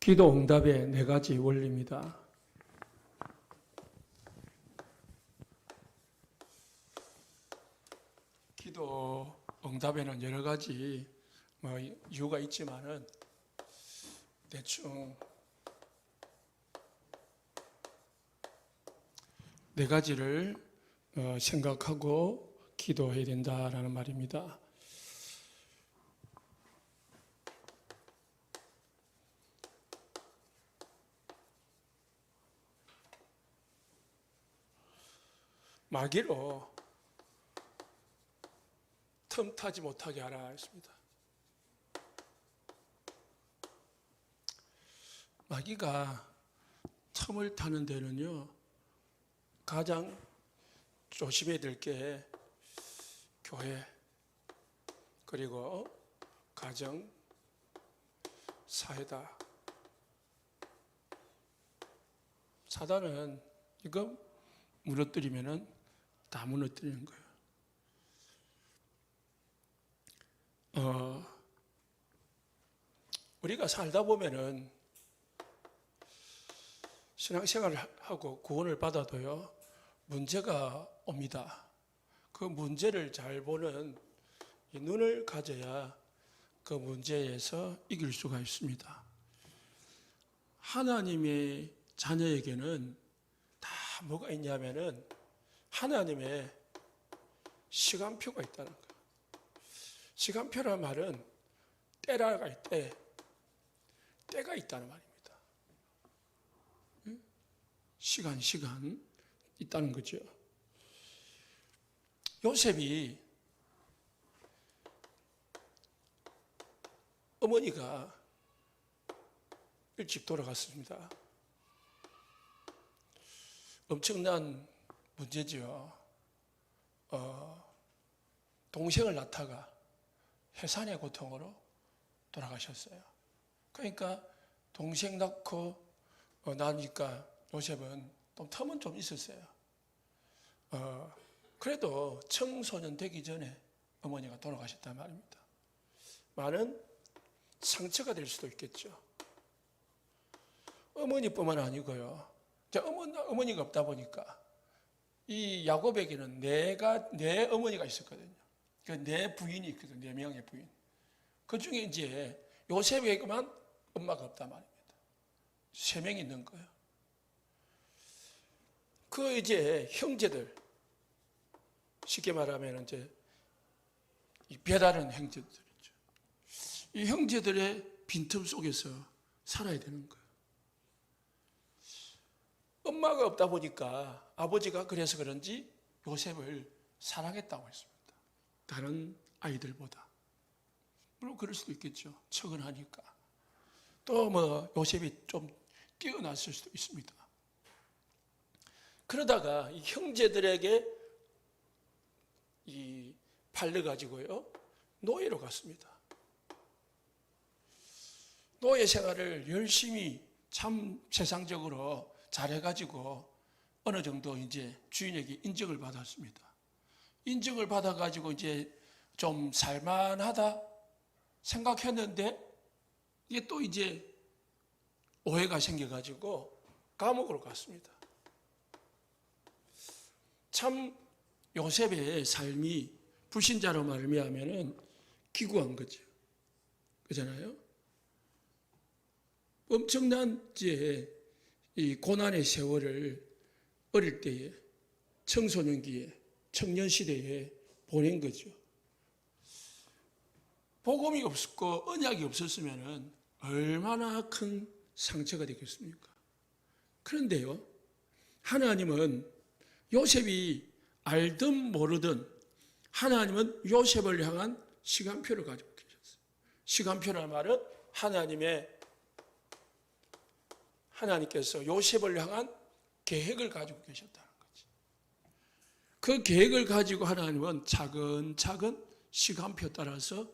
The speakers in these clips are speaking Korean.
기도 응답의 네 가지 원리입니다. 기도 응답에는 여러 가지 이유가 있지만은 대충 네 가지를 생각하고 기도해야 된다라는 말입니다. 마귀로 틈 타지 못하게 하라 했습니다. 마귀가 틈을 타는 데는요, 가장 조심해야 될 게 교회, 그리고 가정, 사회다. 사단은 이거 무너뜨리면은 다 무너뜨리는 거예요. 우리가 살다 보면은 신앙생활을 하고 구원을 받아도요, 문제가 옵니다. 그 문제를 잘 보는 이 눈을 가져야 그 문제에서 이길 수가 있습니다. 하나님의 자녀에게는 다 뭐가 있냐면은 하나님의 시간표가 있다는 거예요. 시간표란 말은 때라갈 때, 때가 있다는 말입니다. 시간 있다는 거죠. 요셉이 어머니가 일찍 돌아갔습니다. 엄청난 문제죠. 동생을 낳다가 해산의 고통으로 돌아가셨어요. 그러니까 동생 낳고 나니까 요셉은 또 텀은 좀 있었어요. 그래도 청소년 되기 전에 어머니가 돌아가셨단 말입니다. 많은 상처가 될 수도 있겠죠. 어머니뿐만 아니고요. 어머니가 없다 보니까 이 야곱에게는 네 어머니가 있었거든요. 네 부인이 있거든요. 4명의 부인. 그 중에 이제 요셉에게만 엄마가 없단 말입니다. 3명이 있는 거예요. 그 이제 형제들, 쉽게 말하면 이제 이 배다른 형제들이죠. 이 형제들의 빈틈 속에서 살아야 되는 거예요. 엄마가 없다 보니까 아버지가 그래서 그런지 요셉을 사랑했다고 했습니다. 다른 아이들보다. 물론 그럴 수도 있겠죠. 척은하니까. 또 요셉이 좀 뛰어났을 수도 있습니다. 그러다가 이 형제들에게 팔려가지고요, 노예로 갔습니다. 노예 생활을 열심히 참 세상적으로 잘해가지고 어느 정도 이제 주인에게 인정을 받았습니다. 인정을 받아가지고 이제 좀 살만하다 생각했는데 이게 또 이제 오해가 생겨가지고 감옥으로 갔습니다. 참 요셉의 삶이 불신자로 말미암아는 기구한 거죠. 그렇잖아요. 엄청난 이제 이 고난의 세월을 어릴 때에, 청소년기에, 청년 시대에 보낸 거죠. 복음이 없었고 언약이 없었으면 얼마나 큰 상처가 되겠습니까? 그런데요, 하나님은 요셉이 알든 모르든 하나님은 요셉을 향한 시간표를 가지고 계셨어요. 시간표라는 말은 하나님께서 요셉을 향한 계획을 가지고 계셨다는 거지. 그 계획을 가지고 하나님은 차근차근 시간표 따라서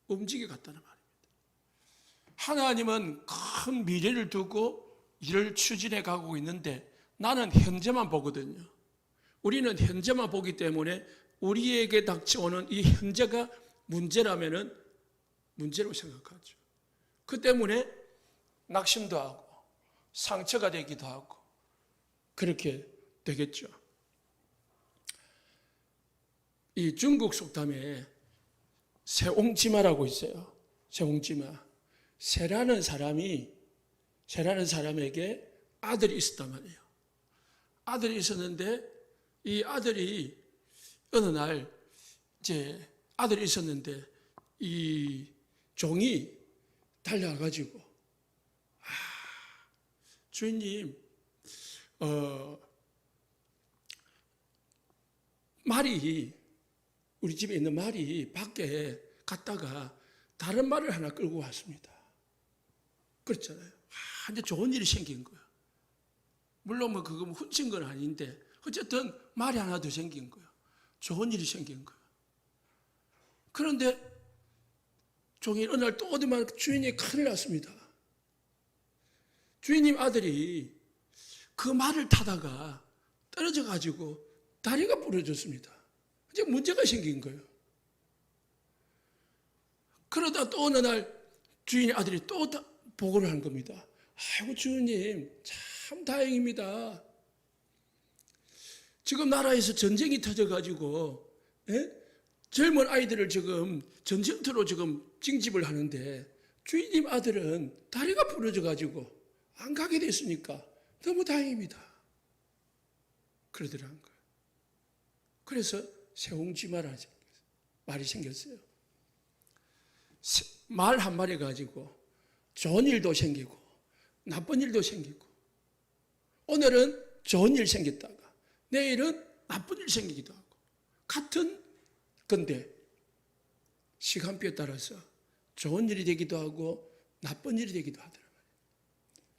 움직여 갔다는 말입니다. 하나님은 큰 미래를 두고 일을 추진해 가고 있는데 나는 현재만 보거든요. 우리는 현재만 보기 때문에 우리에게 닥쳐오는 이 현재가 문제라면은 문제로 생각하죠. 그 때문에 낙심도 하고 상처가 되기도 하고 그렇게 되겠죠. 이 중국 속담에 세옹지마라고 있어요. 세옹지마. 세라는 사람에게 아들이 있었단 말이에요. 아들이 있었는데 이 아들이 어느 날 이제 아들이 있었는데 이 종이 달려와가지고 주인님 말이 우리 집에 있는 말이 밖에 갔다가 다른 말을 하나 끌고 왔습니다. 그렇잖아요. 이제 좋은 일이 생긴 거야. 물론 뭐 그거 훔친 건 아닌데 어쨌든 말이 하나 더 생긴 거야. 좋은 일이 생긴 거야. 그런데 종이 어느 날 또 어디만 주인이 큰일 났습니다. 주인님 아들이 그 말을 타다가 떨어져 가지고 다리가 부러졌습니다. 이제 문제가 생긴 거예요. 그러다 또 어느 날 주인의 아들이 또 보고를 한 겁니다. 아이고 주인님 참 다행입니다. 지금 나라에서 전쟁이 터져가지고 젊은 아이들을 지금 전쟁터로 지금 징집을 하는데 주인님 아들은 다리가 부러져가지고 안 가게 됐으니까 너무 다행입니다. 그러더라는 거예요. 그래서 세옹지마라 말이 생겼어요. 말 한 마리 가지고 좋은 일도 생기고 나쁜 일도 생기고 오늘은 좋은 일 생겼다가 내일은 나쁜 일 생기기도 하고 같은 건데 시간표에 따라서 좋은 일이 되기도 하고 나쁜 일이 되기도 하더라고요.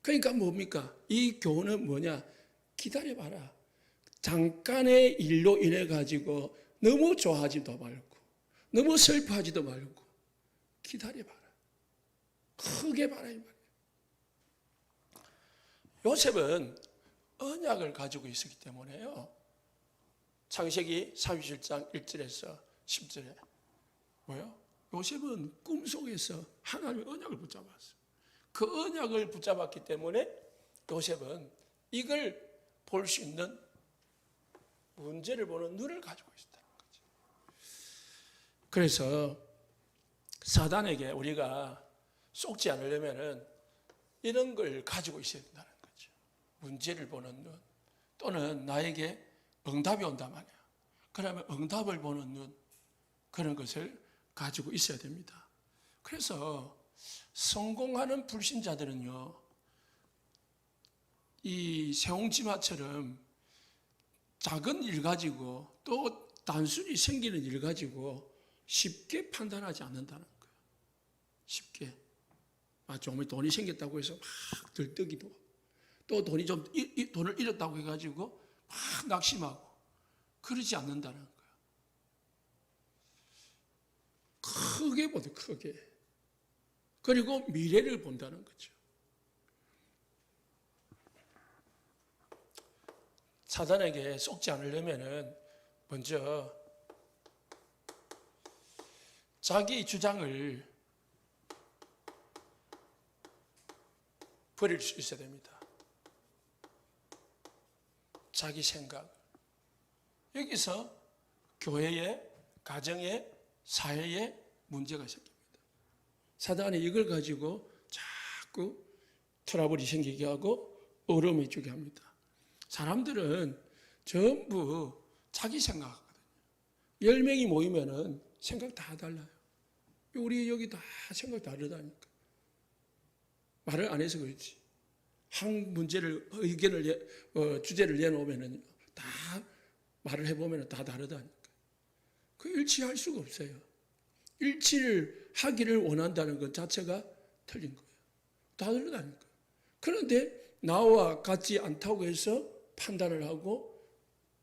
그러니까 뭡니까? 이 교훈은 뭐냐? 기다려봐라. 잠깐의 일로 인해 가지고 너무 좋아하지도 말고 너무 슬퍼하지도 말고 기다려봐라. 크게 봐라 이 말이에요. 요셉은 언약을 가지고 있었기 때문에요. 창세기 37장 1절에서 10절에 뭐요? 요셉은 꿈속에서 하나님의 언약을 붙잡았어요. 그 언약을 붙잡았기 때문에 요셉은 이걸 볼 수 있는 문제를 보는 눈을 가지고 있었다는 거죠. 그래서 사단에게 우리가 속지 않으려면은 이런 걸 가지고 있어야 된다는 거죠. 문제를 보는 눈 또는 나에게 응답이 온단 말이야. 그러면 응답을 보는 눈 그런 것을 가지고 있어야 됩니다. 그래서 성공하는 불신자들은요, 이 세옹지마처럼 작은 일 가지고 또 단순히 생기는 일 가지고 쉽게 판단하지 않는다는 거예요. 쉽게. 좀 돈이 생겼다고 해서 막 들뜨기도 하고 또 돈을 잃었다고 해가지고 막 낙심하고 그러지 않는다는 거예요. 크게 보다 크게. 그리고 미래를 본다는 거죠. 사단에게 속지 않으려면은 먼저 자기 주장을 버릴 수 있어야 됩니다. 자기 생각. 여기서 교회에, 가정에, 사회에 문제가 생깁니다. 사단이 이걸 가지고 자꾸 트러블이 생기게 하고 어려움이 주게 합니다. 사람들은 전부 자기 생각하거든요. 10명이 모이면은 생각 다 달라요. 우리 여기 다 생각 다르다니까. 말을 안 해서 그렇지. 한 문제를, 의견을, 주제를 내놓으면은 다 말을 해보면 다 다르다니까. 그 일치할 수가 없어요. 일치를 하기를 원한다는 것 자체가 틀린 거예요. 다 다르다니까. 그런데 나와 같지 않다고 해서 판단을 하고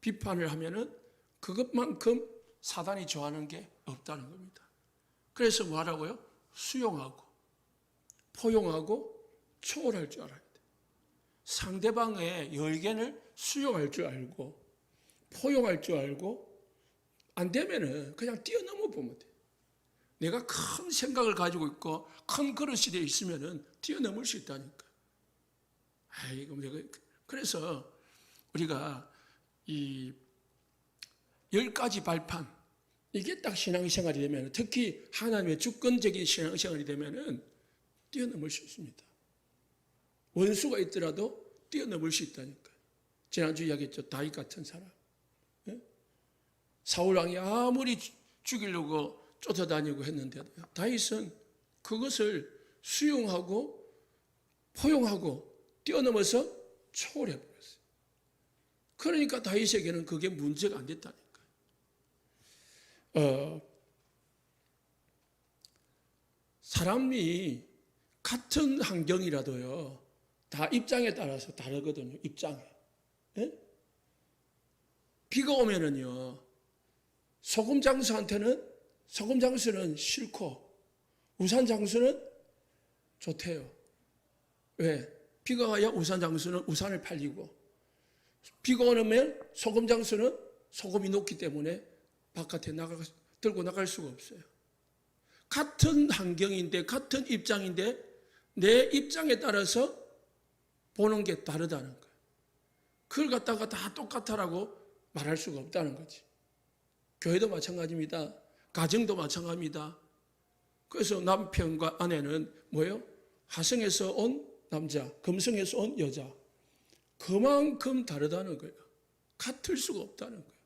비판을 하면은 그것만큼 사단이 좋아하는 게 없다는 겁니다. 그래서 뭐 하라고요? 수용하고, 포용하고, 초월할 줄 알아야 돼. 상대방의 의견을 수용할 줄 알고, 포용할 줄 알고, 안 되면은 그냥 뛰어넘어 보면 돼. 내가 큰 생각을 가지고 있고, 큰 그릇이 되어 있으면은 뛰어넘을 수 있다니까. 아이고, 내가 그래서 우리가 이 10가지 발판, 이게 딱 신앙생활이 되면, 특히 하나님의 주권적인 신앙생활이 되면은 뛰어넘을 수 있습니다. 원수가 있더라도 뛰어넘을 수 있다니까. 지난주 이야기했죠. 다윗 같은 사람. 예? 사울 왕이 아무리 죽이려고 쫓아다니고 했는데도 다윗은 그것을 수용하고 포용하고 뛰어넘어서 초월해버렸어요. 그러니까 다윗에게는 그게 문제가 안 됐다니까. 사람이 같은 환경이라도요, 다 입장에 따라서 다르거든요. 입장에. 예? 비가 오면은요, 소금 장수는 싫고 우산 장수는 좋대요. 왜? 비가 와야 우산 장수는 우산을 팔리고, 비가 오면 소금 장수는 소금이 녹기 때문에 바깥에 들고 나갈 수가 없어요. 같은 환경인데, 같은 입장인데 내 입장에 따라서 보는 게 다르다는 거예요. 그걸 갖다가 다 똑같아라고 말할 수가 없다는 거지. 교회도 마찬가지입니다. 가정도 마찬가지입니다. 그래서 남편과 아내는 뭐예요? 하성에서 온 남자, 금성에서 온 여자. 그만큼 다르다는 거예요. 같을 수가 없다는 거예요.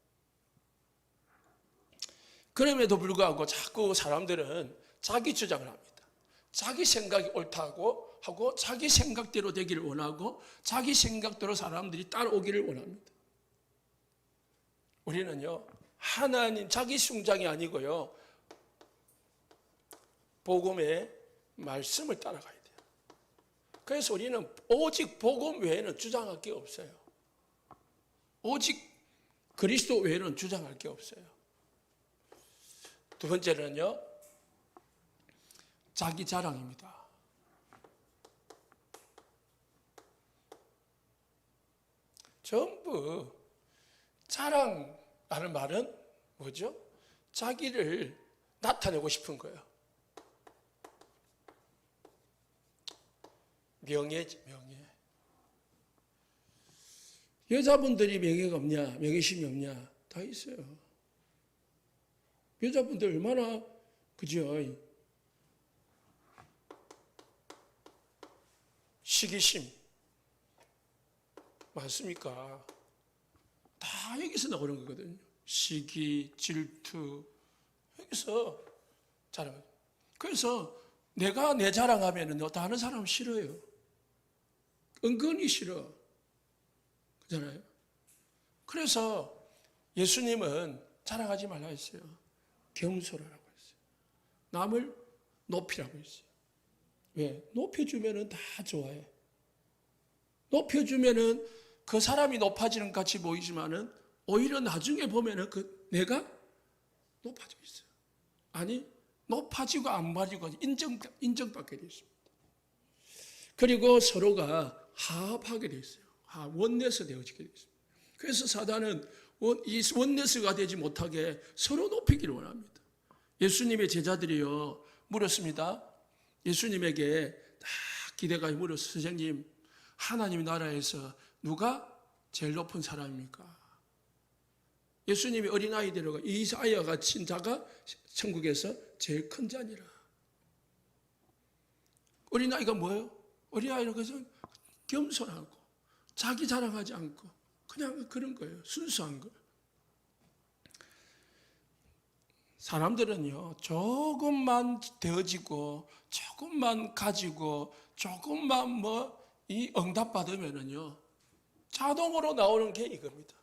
그럼에도 불구하고 자꾸 사람들은 자기 주장을 합니다. 자기 생각이 옳다고 하고 자기 생각대로 되기를 원하고 자기 생각대로 사람들이 따라오기를 원합니다. 우리는요, 하나님 자기 숭장이 아니고요, 복음의 말씀을 따라가야 돼요. 그래서 우리는 오직 복음 외에는 주장할 게 없어요. 오직 그리스도 외에는 주장할 게 없어요. 두 번째는요, 자기 자랑입니다. 전부 자랑하는 말은 뭐죠? 자기를 나타내고 싶은 거예요. 명예지, 명예. 여자분들이 명예가 없냐, 명예심이 없냐, 다 있어요. 여자분들 얼마나, 그죠? 시기심 많습니까? 다 여기서 나오는 거거든요. 시기, 질투, 여기서 자랑. 그래서 내가 내 자랑하면 다른 사람 싫어요. 은근히 싫어. 그잖아요. 그래서 예수님은 자랑하지 말라 했어요. 겸손하라고 했어요. 남을 높이라고 했어요. 왜? 높여주면은 다 좋아해. 높여주면은 그 사람이 높아지는 것 같이 보이지만은 오히려 나중에 보면은 내가 높아져 있어요. 아니, 높아지고 안 빠지고 인정받게 되어 있습니다. 그리고 서로가 화합하게 되어 있어요. 원내스 되어지게 되어 있습니다. 그래서 사단은 이 원내스가 되지 못하게 서로 높이기를 원합니다. 예수님의 제자들이요, 물었습니다. 예수님에게 다 기대가 물었어요. 선생님, 하나님 나라에서 누가 제일 높은 사람입니까? 예수님이 어린아이 데려가 이사야가 친 자가 천국에서 제일 큰 자니라. 어린아이가 뭐예요? 어린아이는 그래서 겸손하고 자기 자랑하지 않고 그냥 그런 거예요. 순수한 거. 사람들은요, 조금만 되어지고 조금만 가지고 조금만 이 응답 받으면은요, 자동으로 나오는 게 이겁니다.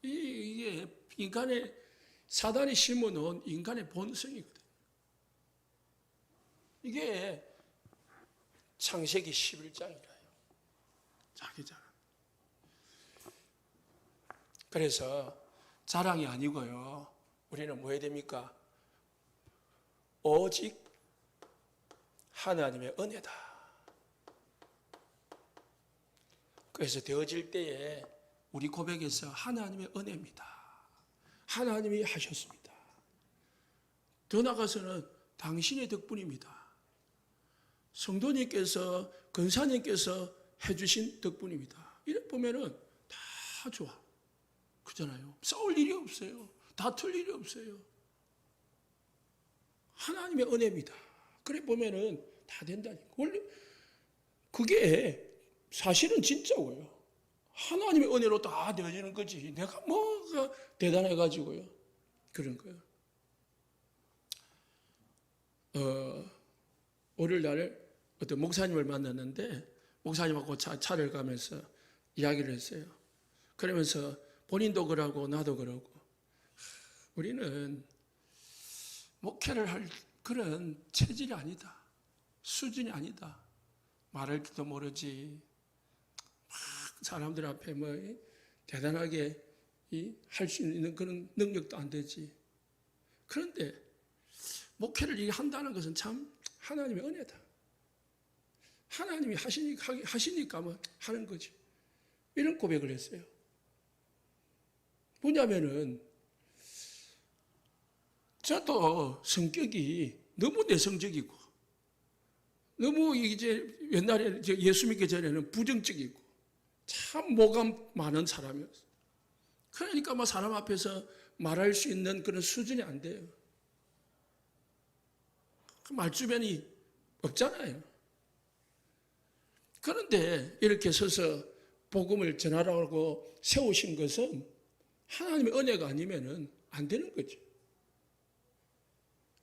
이게 인간의, 사단이 심어놓은 인간의 본성이거든요. 이게 창세기 11장이라요. 자기 자랑. 그래서 자랑이 아니고요, 우리는 뭐 해야 됩니까? 오직 하나님의 은혜다. 그래서 되어질 때에 우리 고백에서 하나님의 은혜입니다. 하나님이 하셨습니다. 더 나아가서는 당신의 덕분입니다. 성도님께서, 권사님께서 해주신 덕분입니다. 이래 보면은 다 좋아. 그잖아요. 싸울 일이 없어요. 다툴 일이 없어요. 하나님의 은혜입니다. 그래 보면은 다 된다니까. 원래 그게 사실은 진짜고요. 하나님의 은혜로 다 되어지는 거지. 내가 뭐가 대단해가지고요. 그런 거예요. 월요일날 어떤 목사님을 만났는데 목사님하고 차를 가면서 이야기를 했어요. 그러면서 본인도 그러고 나도 그러고 우리는 목회를 할 그런 체질이 아니다. 수준이 아니다. 말할 줄도 모르지. 막 사람들 앞에 뭐 대단하게 할 수 있는 그런 능력도 안 되지. 그런데 목회를 한다는 것은 참 하나님의 은혜다. 하나님이 하시니까 뭐 하는 거지. 이런 고백을 했어요. 뭐냐면은 저도 성격이 너무 내성적이고 너무 이제 옛날에 예수 믿기 전에는 부정적이고 참 모감 많은 사람이었어요. 그러니까 뭐 사람 앞에서 말할 수 있는 그런 수준이 안 돼요. 말주변이 없잖아요. 그런데 이렇게 서서 복음을 전하라고 세우신 것은 하나님의 은혜가 아니면은 안 되는 거죠.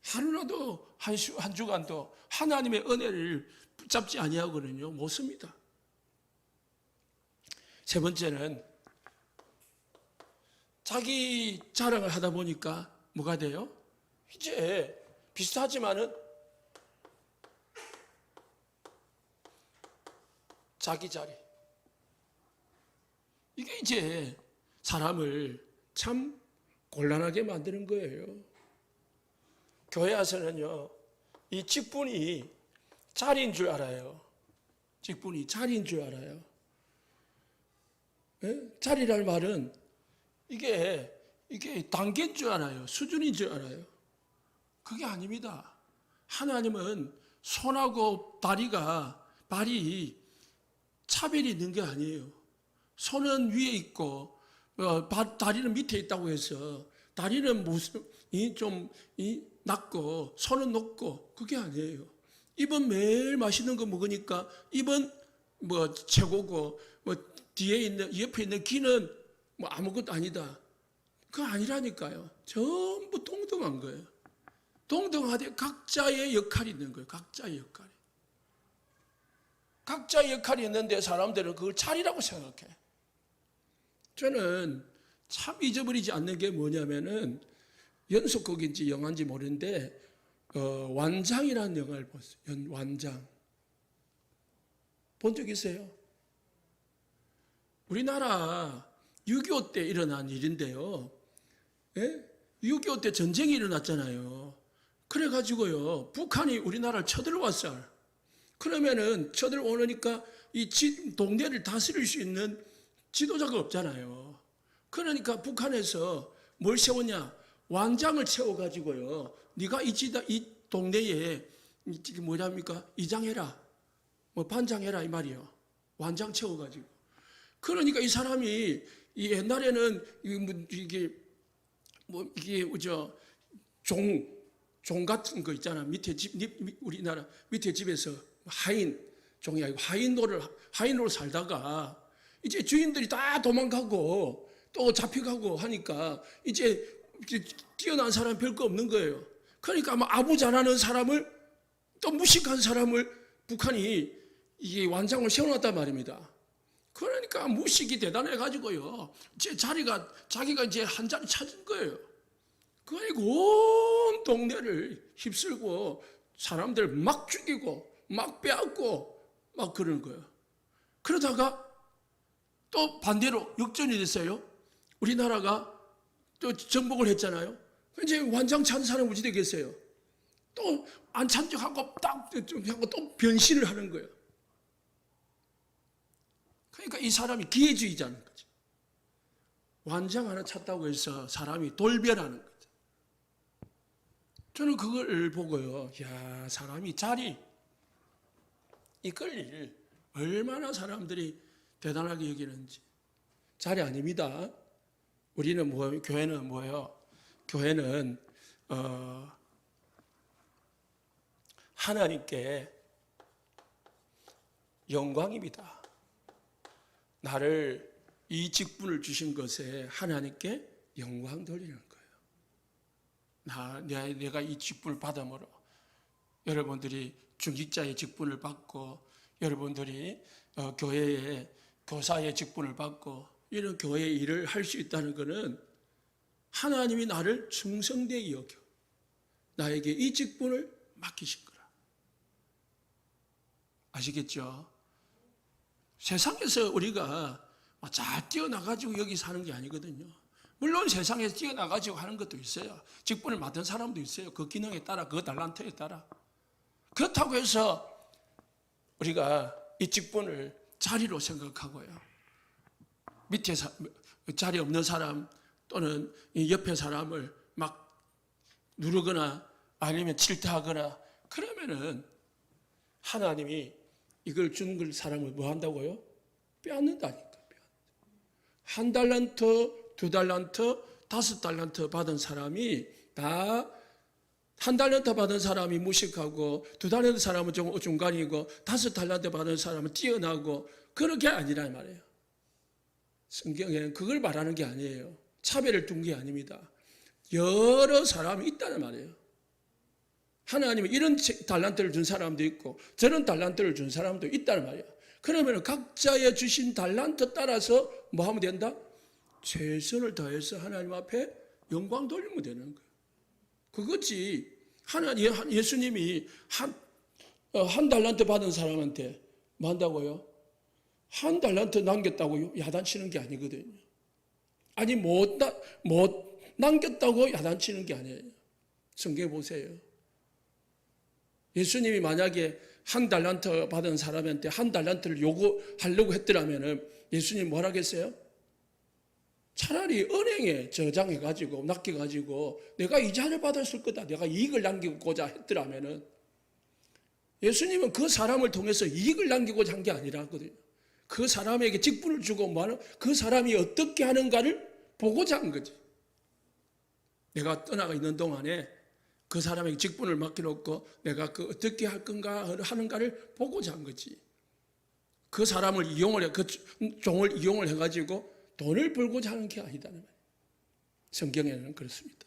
하루라도 한 주간도 하나님의 은혜를 붙잡지 아니하거든요. 못 씁니다. 세 번째는 자기 자랑을 하다 보니까 뭐가 돼요? 이제 비슷하지만은 자기 자리. 이게 이제 사람을 참 곤란하게 만드는 거예요. 교회 와서는요, 이 직분이 자리인 줄 알아요. 직분이 자리인 줄 알아요. 예? 자리라는 말은 이게 단계인 줄 알아요. 수준인 줄 알아요. 그게 아닙니다. 하나님은 손하고 발이 차별이 있는 게 아니에요. 손은 위에 있고 다리는 밑에 있다고 해서 다리는 좀 낮고 손은 높고 그게 아니에요. 입은 매일 맛있는 거 먹으니까 입은 뭐 최고고 뭐 옆에 있는 귀는 뭐 아무것도 아니다. 그거 아니라니까요. 전부 동등한 거예요. 동등하되 각자의 역할이 있는 거예요. 각자의 역할이. 각자의 역할이 있는데 사람들은 그걸 자리라고 생각해. 저는 참 잊어버리지 않는 게 뭐냐면은 연속극인지 영화인지 모르는데 완장이라는 영화를 봤어요. 완장. 본 적 있어요? 우리나라 6.25 때 일어난 일인데요. 예? 6.25 때 전쟁이 일어났잖아요. 그래가지고요, 북한이 우리나라를 쳐들어왔어요. 그러면은 쳐들어오니까 이 동네를 다스릴 수 있는 지도자가 없잖아요. 그러니까 북한에서 뭘 세웠냐? 완장을 채워가지고요, 네가 이 동네에 뭐랍니까? 이장해라, 뭐 반장해라 이 말이요. 완장 채워가지고. 그러니까 이 사람이 옛날에는 이게 종 같은 거 있잖아. 밑에 우리나라 밑에 집에서 종이 아니고 하인으로 살다가 이제 주인들이 다 도망가고 또 잡혀가고 하니까 이제 뛰어난 사람이 별거 없는 거예요. 그러니까 아부 잘하는 사람을 또 무식한 사람을 북한이 이게 완장을 세워놨단 말입니다. 그러니까 무식이 대단해가지고요, 자기가 이제 한 자리 찾은 거예요. 그러니까 온 동네를 휩쓸고 사람들 막 죽이고 막 빼앗고 막 그러는 거예요. 그러다가 또 반대로 역전이 됐어요. 우리나라가 또 정복을 했잖아요. 이제 완장 찾은 사람이 어찌 되겠어요? 또 안 찾은 척하고 또 변신을 하는 거예요. 그러니까 이 사람이 기회주의자는 거죠. 완장 하나 찾다고 해서 사람이 돌변하는 거죠. 저는 그걸 보고요, 야, 사람이 이끌 일 얼마나 사람들이 대단하게 여기는지. 자리 아닙니다. 우리는 교회는 뭐예요? 교회는 하나님께 영광입니다. 나를 이 직분을 주신 것에 하나님께 영광 돌리는 거예요. 내가 이 직분을 받음으로 여러분들이 중직자의 직분을 받고 여러분들이 교회의 교사의 직분을 받고 이런 교회의 일을 할 수 있다는 것은 하나님이 나를 충성되게 여겨 나에게 이 직분을 맡기신 거라. 아시겠죠? 세상에서 우리가 잘 뛰어나가지고 여기 사는 게 아니거든요. 물론 세상에서 뛰어나가지고 하는 것도 있어요. 직분을 맡은 사람도 있어요. 그 기능에 따라, 그 달란트에 따라. 그렇다고 해서 우리가 이 직분을 자리로 생각하고요. 밑에 자리 없는 사람 또는 옆에 사람을 막 누르거나 아니면 질타하거나 그러면은 하나님이 이걸 준 걸 사람을 뭐 한다고요? 빼앗는다니까. 한 달란트, 두 달란트, 5달란트 받은 사람이 다 한 달란트 받은 사람이 무식하고 두 달란트 사람은 좀 중간이고 5달란트 받은 사람은 뛰어나고 그런 게 아니란 말이에요. 성경에는 그걸 말하는 게 아니에요. 차별을 둔 게 아닙니다. 여러 사람이 있다는 말이에요. 하나님은 이런 달란트를 준 사람도 있고 저런 달란트를 준 사람도 있다는 말이에요. 그러면 각자의 주신 달란트 따라서 뭐 하면 된다? 최선을 다해서 하나님 앞에 영광 돌리면 되는 거예요. 그거지. 예수님이 한 달란트 받은 사람한테 뭐 한다고요? 한 달란트 남겼다고 야단치는 게 아니거든요. 아니 못 남겼다고 야단치는 게 아니에요. 성경에 보세요. 예수님이 만약에 한 달란트 받은 사람한테 한 달란트를 요구하려고 했더라면 예수님 뭘 하겠어요? 차라리 은행에 저장해가지고 낚여가지고 내가 이자를 받았을 거다. 내가 이익을 남기고자 했더라면 예수님은 그 사람을 통해서 이익을 남기고자 한 게 아니라거든요. 그 사람에게 직분을 주고 그 사람이 어떻게 하는가를 보고자 한 거지. 내가 떠나가 있는 동안에 그 사람에게 직분을 맡겨놓고 내가 그 어떻게 할 건가 하는가를 보고자 한 거지. 그 사람을 그 종을 이용을 해가지고 돈을 벌고자 하는 게 아니다는 말이에요. 성경에는 그렇습니다.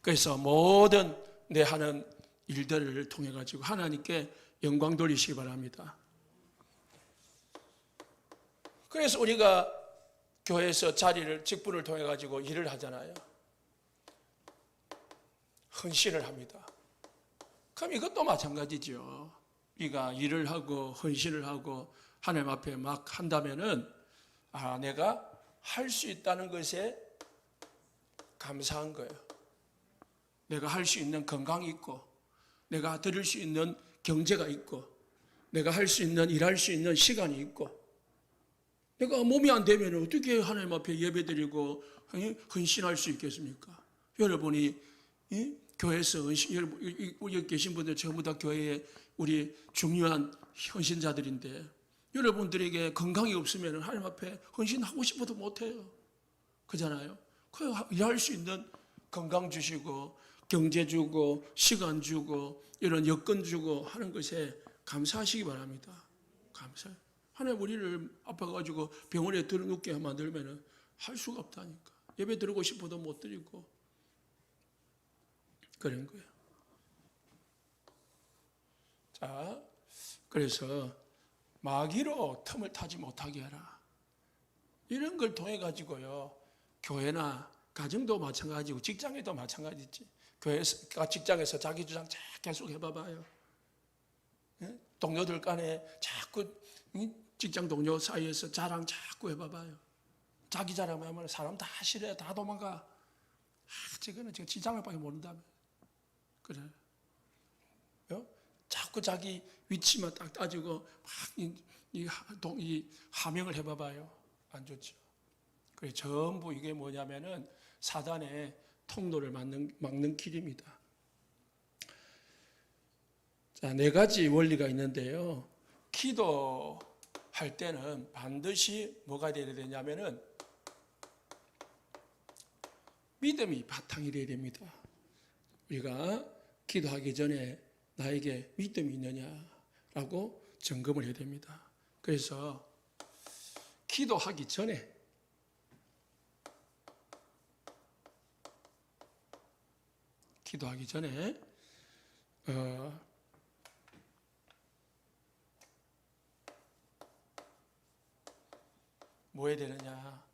그래서 모든 내 하는 일들을 통해 가지고 하나님께 영광 돌리시기 바랍니다. 그래서 우리가 교회에서 직분을 통해 가지고 일을 하잖아요. 헌신을 합니다. 그럼 이것도 마찬가지죠. 우리가 일을 하고 헌신을 하고 하나님 앞에 막 한다면은 내가 할 수 있다는 것에 감사한 거예요. 내가 할 수 있는 건강이 있고 내가 들을 수 있는 경제가 있고 내가 할 수 있는 일할 수 있는 시간이 있고 내가 몸이 안 되면 어떻게 하나님 앞에 예배드리고 헌신할 수 있겠습니까? 여러분이 교회에서 여기 계신 분들 전부 다 교회에 우리 중요한 헌신자들인데 여러분들에게 건강이 없으면 하나님 앞에 헌신하고 싶어도 못해요. 그잖아요. 그 일할 수 있는 건강 주시고 경제 주고 시간 주고 이런 여건 주고 하는 것에 감사하시기 바랍니다. 감사해요. 하나님 우리를 아파가지고 병원에 들어눕게 만들면 할 수가 없다니까. 예배 드리고 싶어도 못 드리고 그런 거예요. 자, 그래서 마귀로 틈을 타지 못하게 하라. 이런 걸 통해 가지고요. 교회나 가정도 마찬가지고 직장에도 마찬가지지. 교회가 직장에서 자기 주장 계속 해봐봐요. 동료들 간에 자꾸 직장 동료 사이에서 자랑 자꾸 해봐봐요. 자기 자랑하면 사람 다 싫어요. 다 도망가. 저거는 지금 지장을밖에 모른다며. 그래. 자꾸 자기 위치만 딱 따지고 막 이 하명을 해봐봐요. 안 좋죠. 그래 전부 이게 뭐냐면은 사단의 통로를 막는 길입니다. 자, 네 가지 원리가 있는데요. 기도할 때는 반드시 뭐가 되어야 되냐면은 믿음이 바탕이 되어야 됩니다. 우리가 기도하기 전에 나에게 믿음이 있느냐라고 점검을 해야 됩니다. 그래서 기도하기 전에 뭐 해야 되느냐.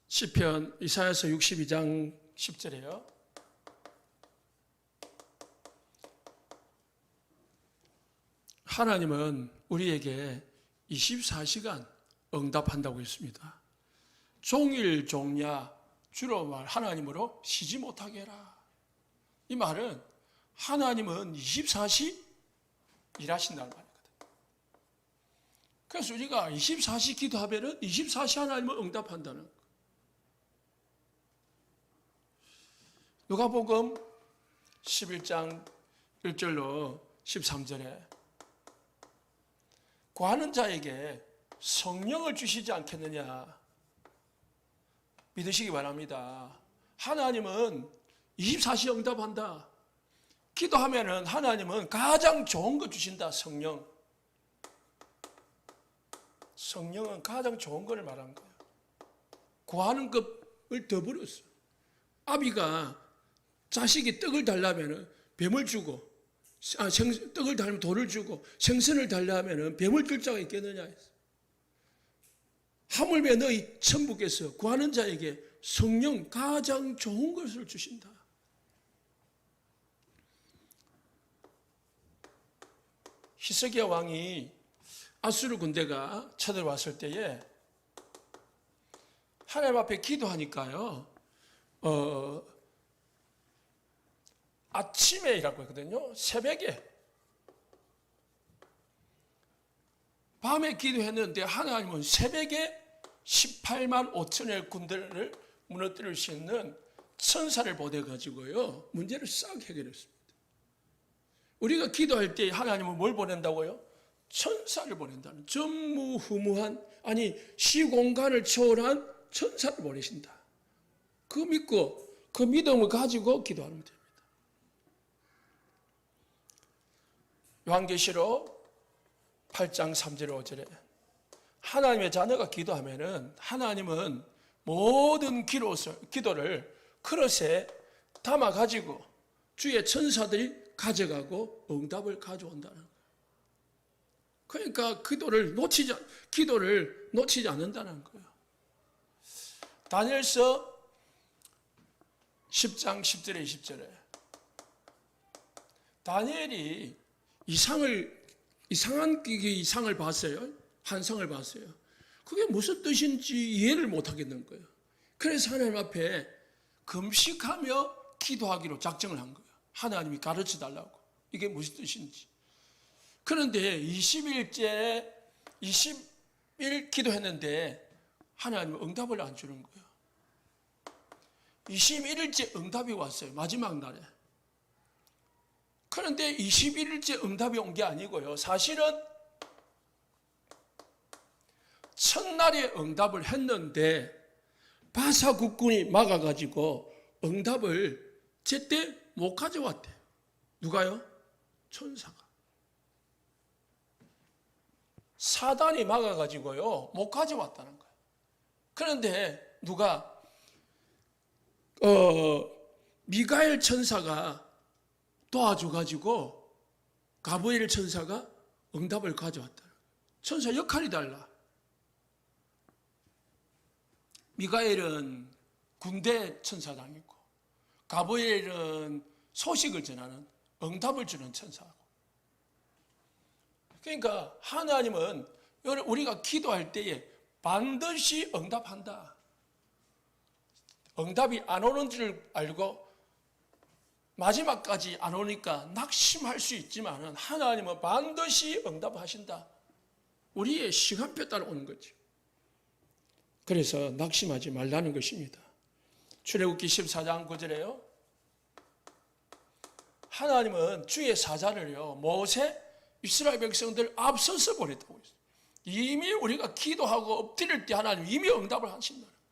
시편 이사야서 62장 10절에요. 하나님은 우리에게 24시간 응답한다고 했습니다. 종일 종야 주로 말 하나님으로 쉬지 못하게 해라. 이 말은 하나님은 24시 일하신다는 말이거든요. 그래서 우리가 24시 기도하면 24시 하나님을 응답한다는 거예요. 누가복음 11장 1절로 13절에 구하는 자에게 성령을 주시지 않겠느냐 믿으시기 바랍니다. 하나님은 24시 응답한다. 기도하면은 하나님은 가장 좋은 거 주신다. 성령은 가장 좋은 것을 말한 거예요. 구하는 것을 더 버렸어. 아비가 자식이 떡을 달라면 뱀을 주고, 떡을 달면 돌을 주고, 생선을 달라면 뱀을 줄 자가 있겠느냐 했어. 하물며 너희 천부께서 구하는 자에게 성령 가장 좋은 것을 주신다. 히스기야 왕이 아수르 군대가 쳐들어왔을 때에 하나님 앞에 기도하니까요. 아침에 일하고 있거든요. 새벽에. 밤에 기도했는데 하나님은 새벽에 18만 5천의 군대를 무너뜨릴 수 있는 천사를 보내가지고요. 문제를 싹 해결했습니다. 우리가 기도할 때 하나님은 뭘 보낸다고요? 천사를 보낸다는, 전무후무한, 아니 시공간을 초월한 천사를 보내신다. 그거 믿고 그 믿음을 가지고 기도하면 됩니다. 요한계시록 8장 3절 5절에 하나님의 자녀가 기도하면은 하나님은 모든 기도를 그릇에 담아 가지고 주의 천사들이 가져가고 응답을 가져온다는 거예요. 그러니까 기도를 놓치지 않는다는 거예요. 다니엘서 10장 10절에 20절에 다니엘이 이상한 이상을 봤어요. 환상을 봤어요. 그게 무슨 뜻인지 이해를 못 하겠는 거예요. 그래서 하나님 앞에 금식하며 기도하기로 작정을 한 거예요. 하나님이 가르쳐 달라고. 이게 무슨 뜻인지. 그런데 20일 기도했는데 하나님은 응답을 안 주는 거예요. 21일째 응답이 왔어요. 마지막 날에. 그런데 21일째 응답이 온 게 아니고요. 사실은 첫날에 응답을 했는데 바사 국군이 막아가지고 응답을 제때 못 가져왔대요. 누가요? 천사가. 사단이 막아가지고요. 못 가져왔다는 거예요. 그런데 누가 미가엘 천사가 도와줘가지고 가브리엘 천사가 응답을 가져왔다. 천사 역할이 달라. 미가엘은 군대 천사장이고 가브리엘은 소식을 전하는 응답을 주는 천사고. 그러니까 하나님은 우리가 기도할 때에 반드시 응답한다. 응답이 안 오는 줄 알고 마지막까지 안 오니까 낙심할 수 있지만 하나님은 반드시 응답하신다. 우리의 시간표 따라 오는 거죠. 그래서 낙심하지 말라는 것입니다. 출애굽기 14장 9절에요. 하나님은 주의 사자를요, 모세, 이스라엘 백성들 앞서서 보냈다고 했어요. 이미 우리가 기도하고 엎드릴 때 하나님 이미 응답을 하신다는 거예요.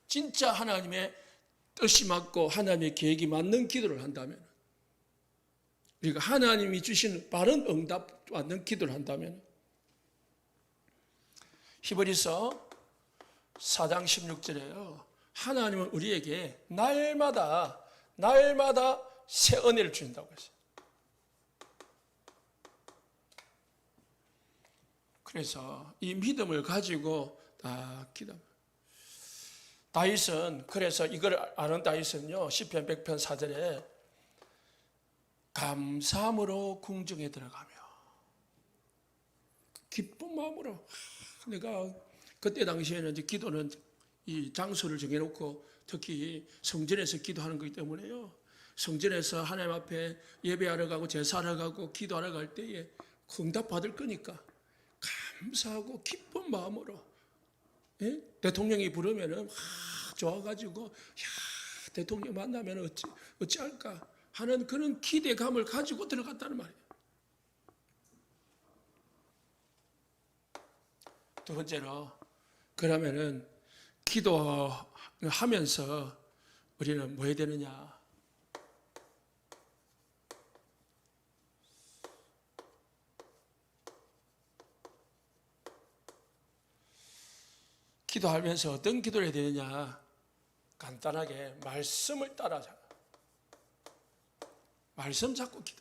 진짜 하나님의 뜻이 맞고 하나님의 계획이 맞는 기도를 한다면, 우리가 하나님이 주신 바른 응답 맞는 기도를 한다면, 히브리서 4장 16절에요. 하나님은 우리에게 날마다 새 은혜를 주신다고 했어요. 그래서 이 믿음을 가지고 딱 기도합니다. 다윗은, 그래서 이걸 아는 다윗은요, 시편 100편 4절에 감사함으로 궁정에 들어가며 기쁜 마음으로, 내가 그때 당시에는 이제 기도는 이 장소를 정해놓고 특히 성전에서 기도하는 거기 때문에요, 성전에서 하나님 앞에 예배하러 가고 제사하러 가고 기도하러 갈 때에 응답 받을 거니까 감사하고 기쁜 마음으로, 예? 대통령이 부르면은 좋아가지고, 야, 대통령 만나면 어찌할까 하는 그런 기대감을 가지고 들어갔다는 말이에요. 두 번째로, 그러면은 기도하면서 우리는 뭐 해야 되느냐? 기도하면서 어떤 기도를 해야 되느냐? 간단하게 말씀을 따라서, 말씀 잡고 기도.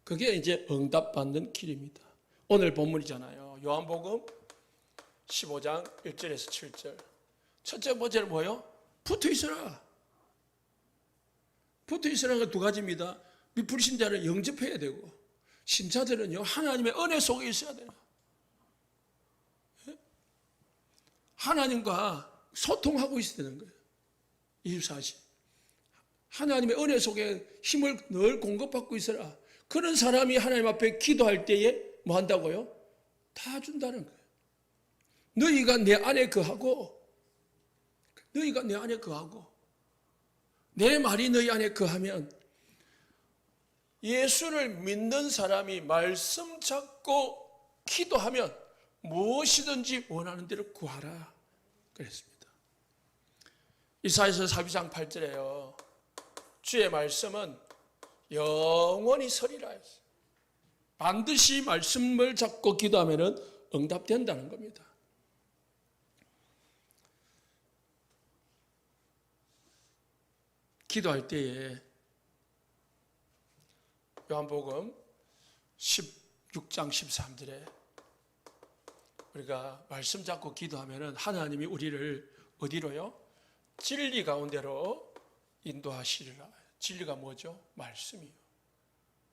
그게 이제 응답받는 길입니다. 오늘 본문이잖아요. 요한복음 15장 1절에서 7절. 첫째 번째는 뭐예요? 붙어 있어라. 붙어 있으라는 건 두 가지입니다. 불신자는 영접해야 되고, 신자들은요, 하나님의 은혜 속에 있어야 돼요. 하나님과 소통하고 있어야 되는 거예요. 24시. 하나님의 은혜 속에 힘을 늘 공급받고 있어라. 그런 사람이 하나님 앞에 기도할 때에 뭐 한다고요? 다 준다는 거예요. 너희가 내 안에 거하고, 너희가 내 안에 거하고, 내 말이 너희 안에 거하면, 예수를 믿는 사람이 말씀 잡고 기도하면 무엇이든지 원하는 대로 구하라 그랬습니다. 이사야서 42장 8절에요. 주의 말씀은 영원히 서리라 했어요. 반드시 말씀을 잡고 기도하면 응답된다는 겁니다. 기도할 때에 요한복음 16장 13절에 우리가 말씀 잡고 기도하면 하나님이 우리를 어디로요? 진리 가운데로 인도하시리라. 진리가 뭐죠? 말씀이요.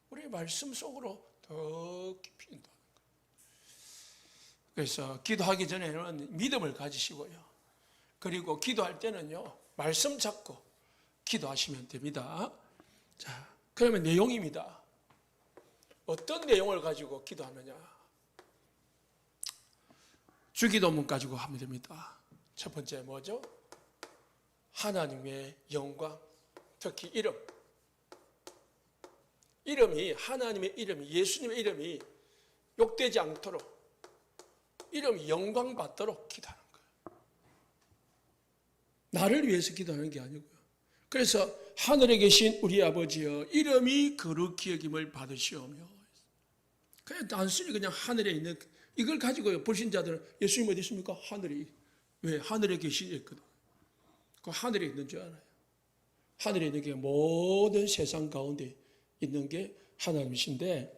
우리 말씀 속으로 더 깊이 인도하는 거예요. 그래서 기도하기 전에는 믿음을 가지시고요. 그리고 기도할 때는요, 말씀 잡고 기도하시면 됩니다. 자, 그러면 내용입니다. 어떤 내용을 가지고 기도하느냐? 주기도문 가지고 하면 됩니다. 첫 번째 뭐죠? 하나님의 영광, 특히 이름. 이름이, 하나님의 이름이, 예수님의 이름이 욕되지 않도록, 이름이 영광 받도록 기도하는 거예요. 나를 위해서 기도하는 게 아니고요. 그래서 하늘에 계신 우리 아버지여, 이름이 거룩히 여김을 받으시오며. 그냥 단순히 그냥 하늘에 있는, 이걸 가지고요, 불신자들은 예수님 어디 있습니까? 하늘에. 왜? 하늘에 계시거든. 그 하늘에 있는 줄 알아요. 하늘에 있는 게 모든 세상 가운데 있는 게 하나님이신데,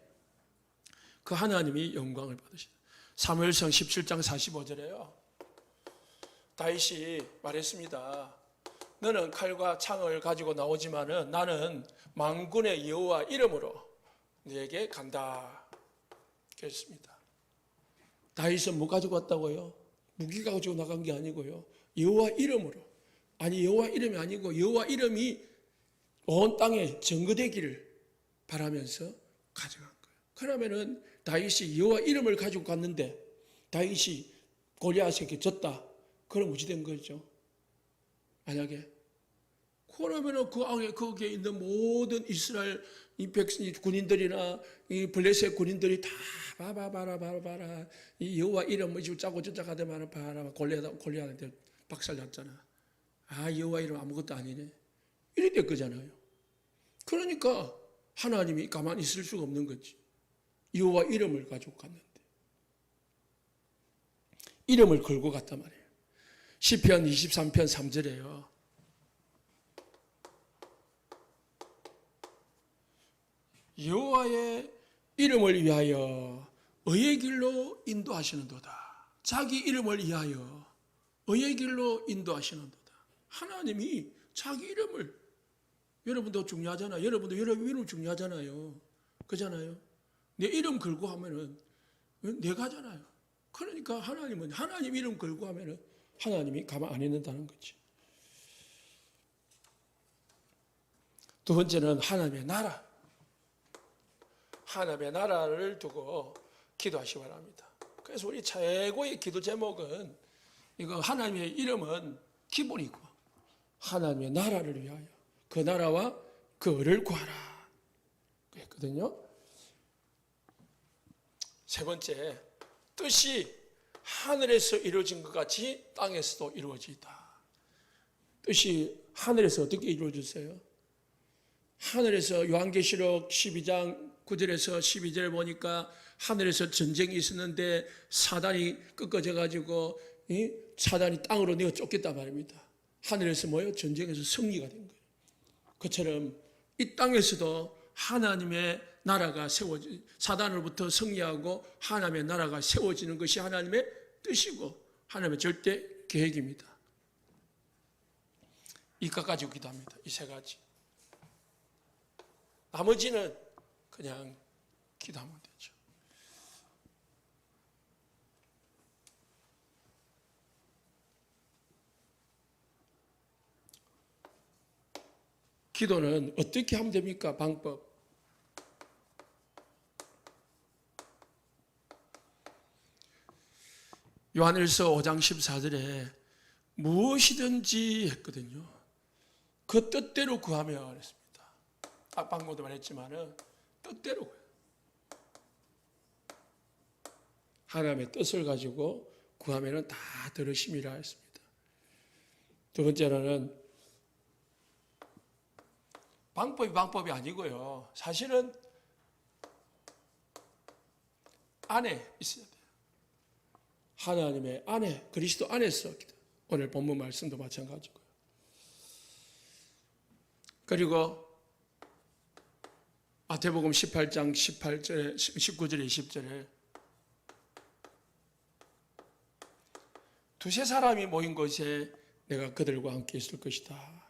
그 하나님이 영광을 받으신다. 사무엘상 17장 45절에요. 다윗이 말했습니다. 너는 칼과 창을 가지고 나오지만은 나는 만군의 여호와 이름으로 너에게 간다. 그랬습니다. 다윗은 뭐 가지고 왔다고요? 무기 가지고 나간 게 아니고요. 여호와 이름으로. 아니, 여호와 이름이 아니고 여호와 이름이 온 땅에 증거되기를 바라면서 가져간 거예요. 그러면은 다윗이 여호와 이름을 가지고 갔는데 다윗이 골리앗에게 졌다. 그럼 어찌 된 거죠? 만약에 그러면은 그 안에 거기에 있는 모든 이스라엘 이 백성 군인들이나 이 블레셋 군인들이 다 봐라 이 여호와 이름 뭐지 짜고 저짜고 하더만은 봐라 골리앗한테 박살났잖아. 아 여호와 이름 아무것도 아니네. 이래 될 거잖아요. 그러니까 하나님이 가만히 있을 수가 없는 거지. 여호와 이름을 가지고 갔는데 이름을 걸고 갔단 말이에요. 시편 23편 3절에요. 여호와의 이름을 위하여 의의 길로 인도하시는도다. 자기 이름을 위하여 의의 길로 인도하시는도다. 하나님이 자기 이름을, 여러분도 중요하잖아요. 여러분도 여러분 이름 중요하잖아요. 그잖아요. 내 이름 걸고 하면은 내가잖아요. 그러니까 하나님은 하나님 이름 걸고 하면은 하나님이 가만 안 있는다는 거지. 두 번째는 하나님의 나라. 하나님의 나라를 두고 기도하시기 바랍니다. 그래서 우리 최고의 기도 제목은 이거 하나님의 이름은 기본이고 하나님의 나라를 위하여 그 나라와 그 의를 구하라 그랬거든요. 세 번째, 뜻이 하늘에서 이루어진 것 같이 땅에서도 이루어지다. 뜻이 하늘에서 어떻게 이루어졌어요? 하늘에서 요한계시록 12장 9절에서 12절 보니까 하늘에서 전쟁이 있었는데 사단이 꺾어져 가지고 사단이 땅으로 내어 쫓겼단 말입니다. 하늘에서 뭐예요? 전쟁에서 승리가 된 거예요. 그처럼 이 땅에서도 하나님의 나라가 세워지, 사단으로부터 승리하고 하나님의 나라가 세워지는 것이 하나님의 뜻이고 하나님의 절대 계획입니다. 이것 가지고 기도합니다. 이 세 가지. 나머지는 그냥 기도하면 되죠. 기도는 어떻게 하면 됩니까? 방법. 요한일서 5장 14절에 무엇이든지 했거든요. 그 뜻대로 구하며 그랬습니다. 방금도 말했지만은 뜻대로 하나님의 뜻을 가지고 구하면은 다 들으심이라 했습니다. 두 번째로는 방법이 아니고요. 사실은 안에 있어야 돼요. 하나님의 안에, 그리스도 안에서 오늘 본문 말씀도 마찬가지고요. 그리고 마태복음 18장 18절에 19절에 20절에 두세 사람이 모인 곳에 내가 그들과 함께 있을 것이다.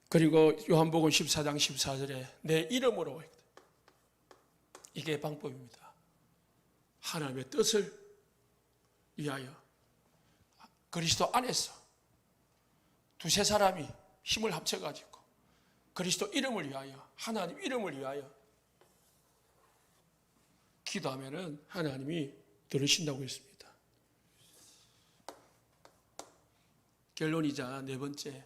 그리고 요한복음 14장 14절에 내 이름으로, 이게 방법입니다. 하나님의 뜻을 위하여 그리스도 안에서 두세 사람이 힘을 합쳐가지고 그리스도 이름을 위하여, 하나님 이름을 위하여 기도하면은 하나님이 들으신다고 했습니다. 결론이자 네 번째,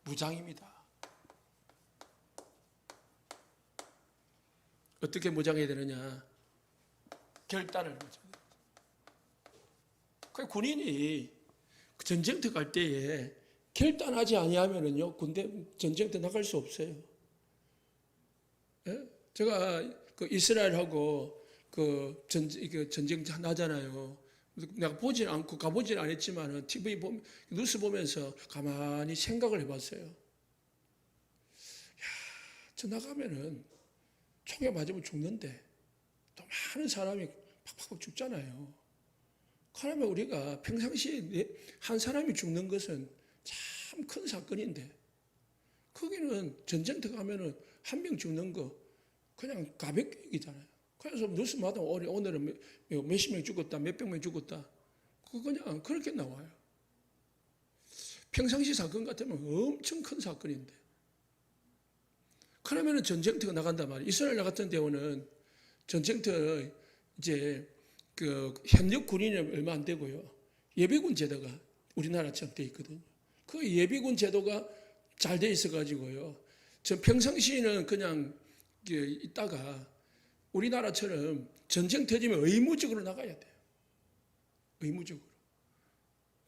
무장입니다. 어떻게 무장해야 되느냐? 결단을 하죠. 그 군인이 전쟁터 갈 때에 결단하지 아니하면은요, 군대 전쟁터 나갈 수 없어요. 예? 제가 그 이스라엘하고 그 전쟁 나잖아요. 내가 보진 않고 가보진 않았지만 TV 보면, 뉴스 보면서 가만히 생각을 해봤어요. 야, 저 나가면은 총에 맞으면 죽는데 또 많은 사람이 팍팍 죽잖아요. 그러면 우리가 평상시에 한 사람이 죽는 것은 참 큰 사건인데 거기는 전쟁터 가면은 한 명 죽는 거 그냥 가볍게 얘기잖아요. 그래서 뉴스마다 오늘은 몇십 명 죽었다, 몇백 명 죽었다. 그거 그냥 그렇게 나와요. 평상시 사건 같으면 엄청 큰 사건인데. 그러면은 전쟁터가 나간단 말이에요. 이스라엘 같은 경우는 전쟁터 이제 그 현역 군인이 얼마 안 되고요. 예비군 제도가 우리나라처럼 돼 있거든요. 그 예비군 제도가 잘 돼 있어 가지고요. 저 평상시에는 그냥 있다가 우리나라처럼 전쟁 터지면 의무적으로 나가야 돼요. 의무적으로.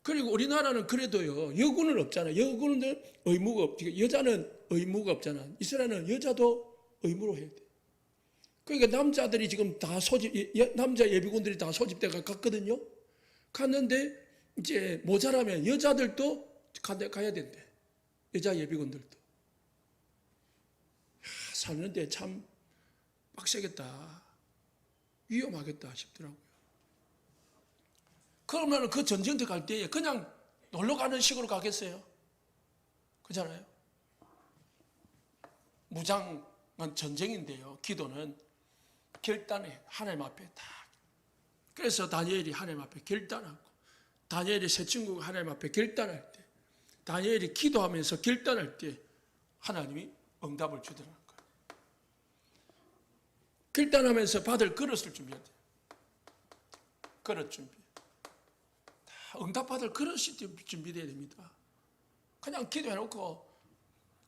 그리고 우리나라는 그래도요, 여군은 없잖아요. 여군은 의무가 없지. 여자는 의무가 없잖아. 이스라엘은 여자도 의무로 해야 돼. 그러니까 남자들이 지금 다 남자 예비군들이 다 소집돼가 갔거든요. 갔는데 이제 모자라면 여자들도 가야 된대. 여자 예비군들도. 사는데 참 빡세겠다. 위험하겠다 싶더라고요. 그러면 그 전쟁터 갈 때에 그냥 놀러 가는 식으로 가겠어요? 그렇잖아요. 무장은 전쟁인데요. 기도는 결단해. 하나님 앞에 다. 그래서 다니엘이 하나님 앞에 결단하고, 다니엘이 새 친구가 하나님 앞에 결단할 때, 다니엘이 기도하면서 결단할 때 하나님이 응답을 주더라는 거예요. 결단하면서 받을 그릇을 준비해야 돼요. 그릇 준비. 응답받을 그릇이 준비되어야 됩니다. 그냥 기도해놓고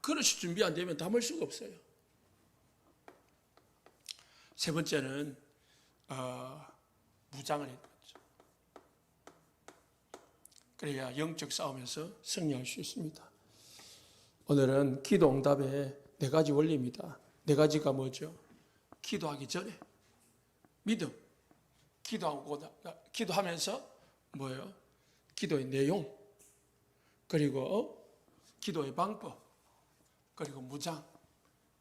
그릇이 준비 안 되면 담을 수가 없어요. 세 번째는 무장을 해야 되죠. 그래야 영적 싸움에서 승리할 수 있습니다. 오늘은 기도 응답의 4가지 원리입니다. 4가지가 뭐죠? 기도하기 전에 믿음, 기도하면서 뭐예요? 기도의 내용, 그리고 기도의 방법, 그리고 무장,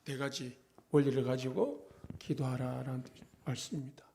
4가지 원리를 가지고 기도하라라는 말씀입니다.